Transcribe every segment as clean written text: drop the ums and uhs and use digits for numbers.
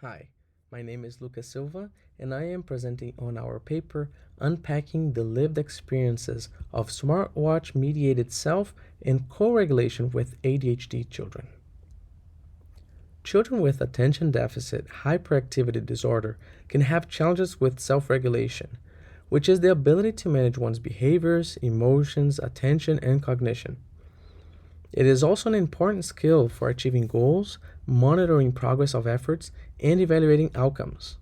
Hi, my name is Lucas Silva, and I am presenting on our paper Unpacking the Lived Experiences of Smartwatch Mediated Self and Co-Regulation with ADHD Children. Children with attention deficit hyperactivity disorder can have challenges with self-regulation, which is the ability to manage one's behaviors, emotions, attention, and cognition. It is also an important skill for achieving goals, monitoring progress of efforts, and evaluating outcomes.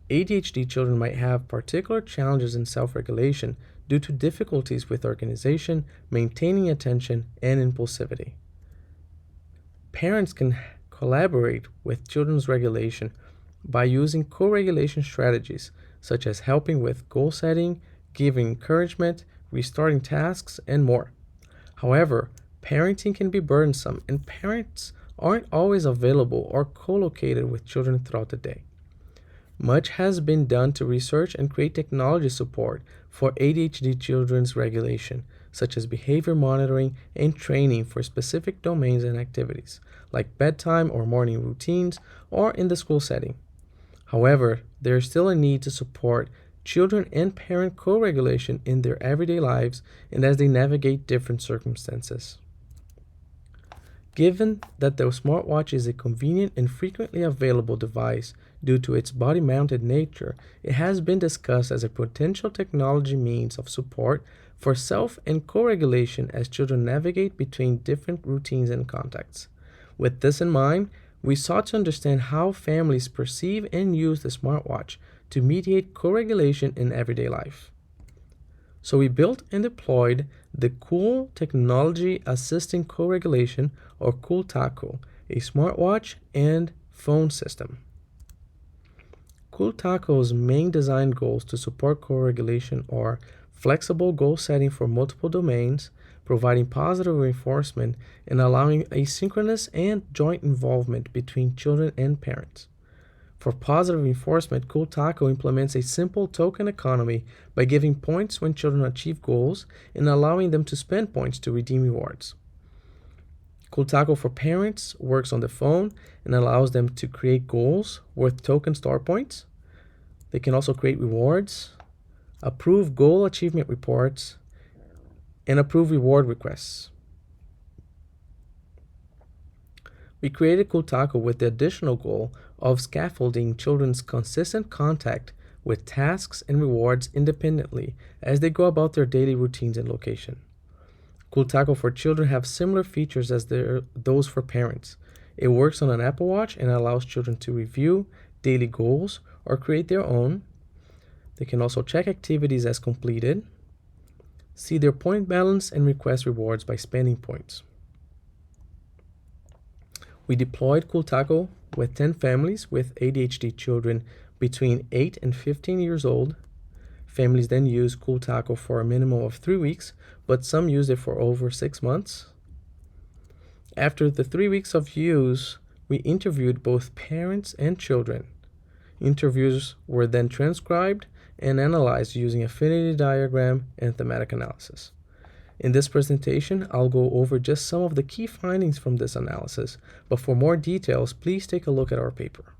ADHD children might have particular challenges in self regulation due to difficulties with organization, maintaining attention, and impulsivity. Parents can collaborate with children's regulation by using co regulation strategies such as helping with goal setting, giving encouragement, restarting tasks, and more. However, parenting can be burdensome, and parents aren't always available or co-located with children throughout the day. Much has been done to research and create technology support for ADHD children's regulation, such as behavior monitoring and training for specific domains and activities, like bedtime or morning routines, or in the school setting. However, there is still a need to support children and parent co-regulation in their everyday lives and as they navigate different circumstances. Given that the smartwatch is a convenient and frequently available device due to its body-mounted nature, it has been discussed as a potential technology means of support for self and co-regulation as children navigate between different routines and contexts. With this in mind, we sought to understand how families perceive and use the smartwatch to mediate co-regulation in everyday life. So we built and deployed the Cool Technology Assisting Co-Regulation, or CoolTaco, a smartwatch and phone system. CoolTaco's main design goals to support co-regulation are flexible goal setting for multiple domains, providing positive reinforcement, and allowing asynchronous and joint involvement between children and parents. For positive reinforcement, CoolTaco implements a simple token economy by giving points when children achieve goals and allowing them to spend points to redeem rewards. CoolTaco for parents works on the phone and allows them to create goals worth token star points. They can also create rewards, approve goal achievement reports, and approve reward requests. We created CoolTaco with the additional goal of scaffolding children's consistent contact with tasks and rewards independently as they go about their daily routines and location. CoolTaco for children have similar features as those for parents. It works on an Apple Watch and allows children to review daily goals or create their own. They can also check activities as completed, see their point balance, and request rewards by spending points. We deployed CoolTaco with 10 families with ADHD children between 8 and 15 years old. Families then used CoolTaco for a minimum of 3 weeks, but some used it for over 6 months. After the 3 weeks of use, we interviewed both parents and children. Interviews were then transcribed and analyzed using affinity diagram and thematic analysis. In this presentation, I'll go over just some of the key findings from this analysis, but for more details, please take a look at our paper.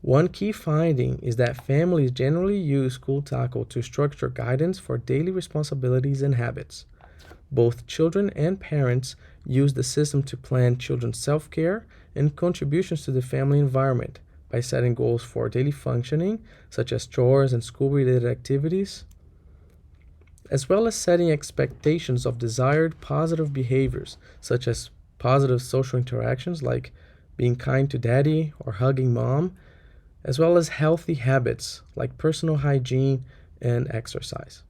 One key finding is that families generally use CoolTaco to structure guidance for daily responsibilities and habits. Both children and parents use the system to plan children's self-care and contributions to the family environment by setting goals for daily functioning, such as chores and school-related activities, as well as setting expectations of desired positive behaviors, such as positive social interactions like being kind to daddy or hugging mom, as well as healthy habits like personal hygiene and exercise.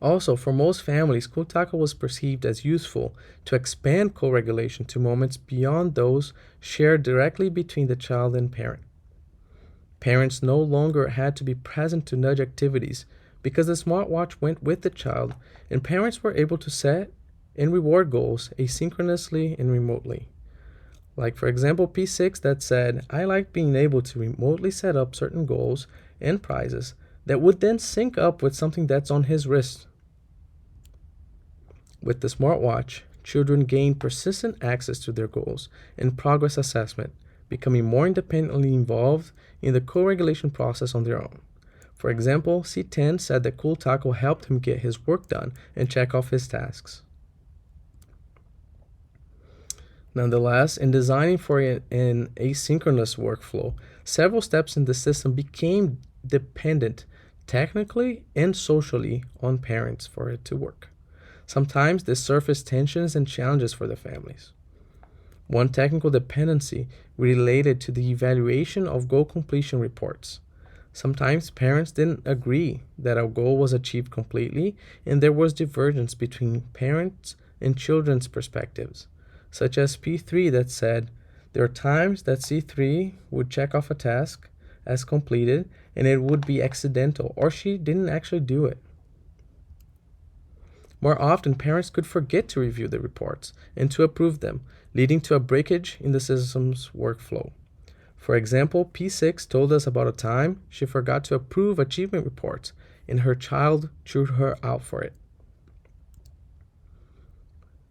Also, for most families, CoolTaco was perceived as useful to expand co-regulation to moments beyond those shared directly between the child and parent. Parents no longer had to be present to nudge activities because the smartwatch went with the child, and parents were able to set and reward goals asynchronously and remotely. Like, for example, P6 that said, "I like being able to remotely set up certain goals and prizes that would then sync up with something that's on his wrist." With the smartwatch, children gain persistent access to their goals and progress assessment, becoming more independently involved in the co-regulation process on their own. For example, C10 said that CoolTaco helped him get his work done and check off his tasks. Nonetheless, in designing for an asynchronous workflow, several steps in the system became dependent technically and socially on parents for it to work. Sometimes this surfaced tensions and challenges for the families. One technical dependency related to the evaluation of goal completion reports. Sometimes parents didn't agree that a goal was achieved completely, and there was divergence between parents and children's perspectives, such as P3 that said there are times that C3 would check off a task as completed and it would be accidental, or she didn't actually do it. More often, parents could forget to review the reports and to approve them, leading to a breakage in the system's workflow. For example, P6 told us about a time she forgot to approve achievement reports and her child chewed her out for it.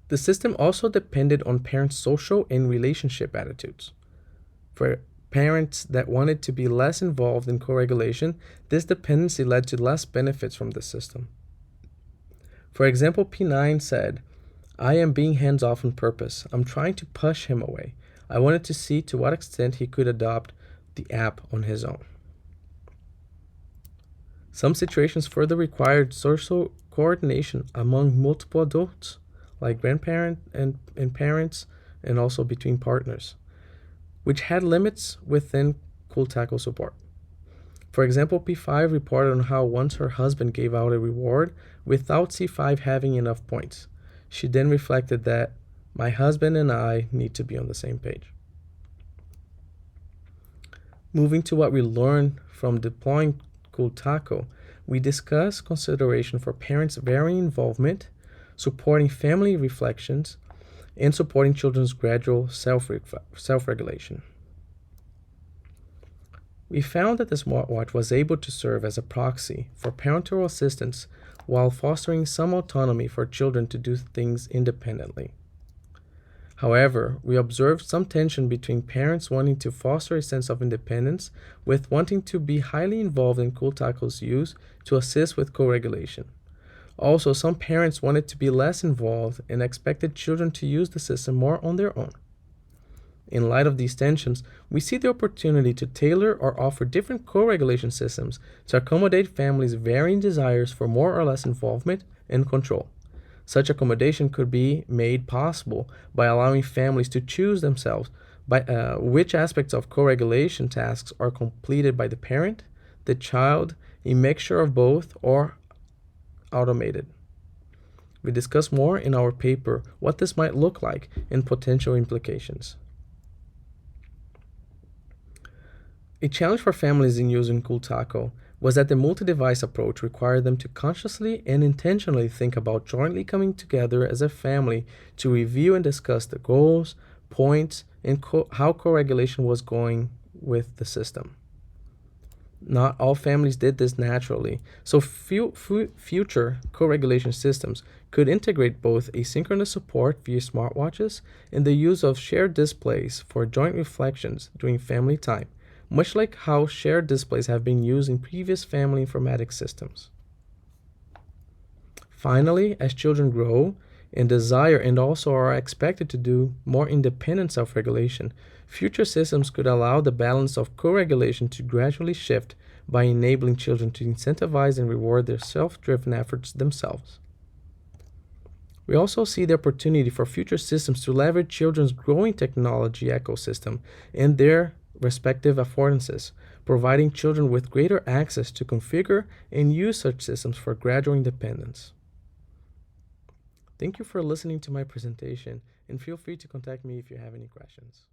The system also depended on parents' social and relationship attitudes. For parents that wanted to be less involved in co-regulation, this dependency led to less benefits from the system. For example, P9 said, "I am being hands-off on purpose. I'm trying to push him away. I wanted to see to what extent he could adopt the app on his own." Some situations further required social coordination among multiple adults, like grandparents and parents, and also between partners, which had limits within CoolTaco support. For example, P5 reported on how once her husband gave out a reward without C5 having enough points. She then reflected that my husband and I need to be on the same page. Moving to what we learned from deploying CoolTaco, we discussed consideration for parents' varying involvement, supporting family reflections, and supporting children's gradual self-regulation. We found that the smartwatch was able to serve as a proxy for parental assistance while fostering some autonomy for children to do things independently. However, we observed some tension between parents wanting to foster a sense of independence with wanting to be highly involved in CoolTaco's use to assist with co-regulation. Also, some parents wanted to be less involved and expected children to use the system more on their own. In light of these tensions, we see the opportunity to tailor or offer different co-regulation systems to accommodate families' varying desires for more or less involvement and control. Such accommodation could be made possible by allowing families to choose themselves which aspects of co-regulation tasks are completed by the parent, the child, a mixture of both, or automated. We discuss more in our paper what this might look like and potential implications. A challenge for families in using CoolTaco was that the multi-device approach required them to consciously and intentionally think about jointly coming together as a family to review and discuss the goals, points, and how co-regulation was going with the system. Not all families did this naturally, so future co-regulation systems could integrate both asynchronous support via smartwatches and the use of shared displays for joint reflections during family time, much like how shared displays have been used in previous family informatics systems. Finally, as children grow and desire and also are expected to do more independent self-regulation, future systems could allow the balance of co-regulation to gradually shift by enabling children to incentivize and reward their self-driven efforts themselves. We also see the opportunity for future systems to leverage children's growing technology ecosystem and their respective affordances, providing children with greater access to configure and use such systems for gradual independence. Thank you for listening to my presentation, and feel free to contact me if you have any questions.